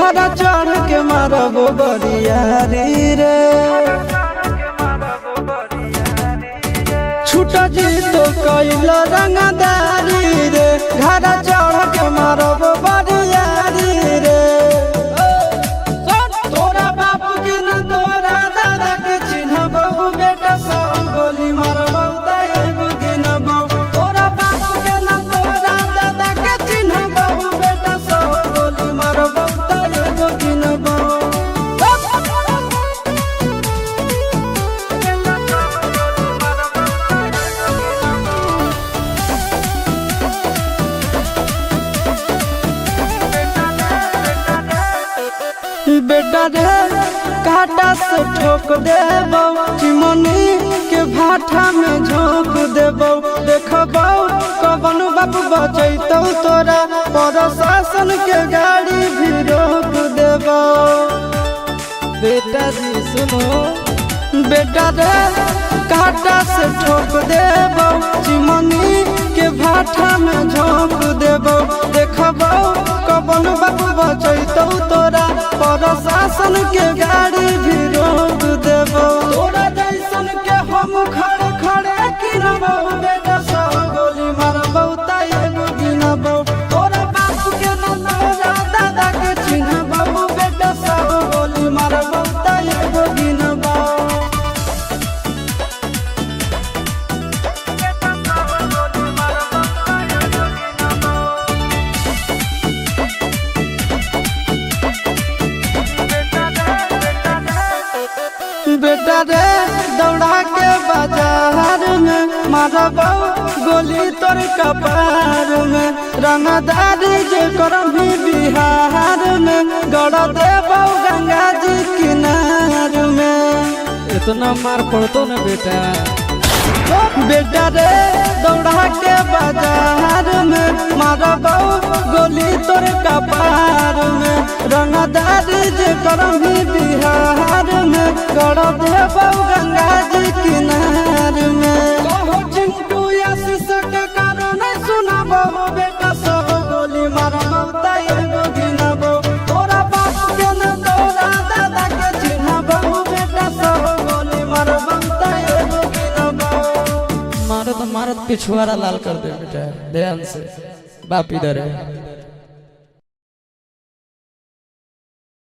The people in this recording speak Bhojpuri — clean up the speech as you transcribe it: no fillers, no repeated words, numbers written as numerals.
घरा चढ़ के मारब बरियारी रे छूट जी तो कैल रंगदारी रे घरा चढ़ के मारब बरियारी रे तोरा बाप के न तोरा दादा के चिन्हबहु बेटा सब गोली मारबौ त एगो गिनबौ तोरा बाप के न तोरा दादा के चिन्हबहु बेटा सब गोली मारबौ त एगो गिनबौ बेटा रे काटा से ठोक देबौ चिमनी के भाठा में झोंक देबौ देखबौ कवन बाप बचैतौ तोरा प्रशासन के गाड़ी भी रोक देबौ बेटा जी सुनो बेटा रे काटा से ठोक देबौ चिमनी के भाठा में झोंक देबौ देखबौ कवन बाप बचैतौ तोरा प्रशासन के गाड़ी भी रोक देबौ तोरा जैसन के हम खड़े खड़े गिनबौ बेटा सब गोली मारबौ त एगो गिनबौ तोरा बाप के न तोरा दादा के चिन्हबौ बेटा सब गोली मारबौ त एगो गिनबौ बेटा रे दौड़ा के बाजार में मारबौ गोली तोर कपार में रंगदारी जे करभी बिहार में गड़ देबौ गंगा जी किनार में इतना मार पड़तो न बेटा बेटा रे दौड़ा के बाजार में मारबौ गोली तोर कपार में रंगदारी जे करभी बिहार में गड़ देबौ गंगा जी किनार में कहो चिंटू आशीष के कारण सुनबौ बेटा सब गोली मारबौ त एगो गिनबौ तोरा बाप के न तोरा दादा के चिन्हबौ बेटा सब गोली मारबौ त एगो गिनबौ मारत मारत पिछुआरा लाल कर दे बेटा ध्यान से बाप इधर है।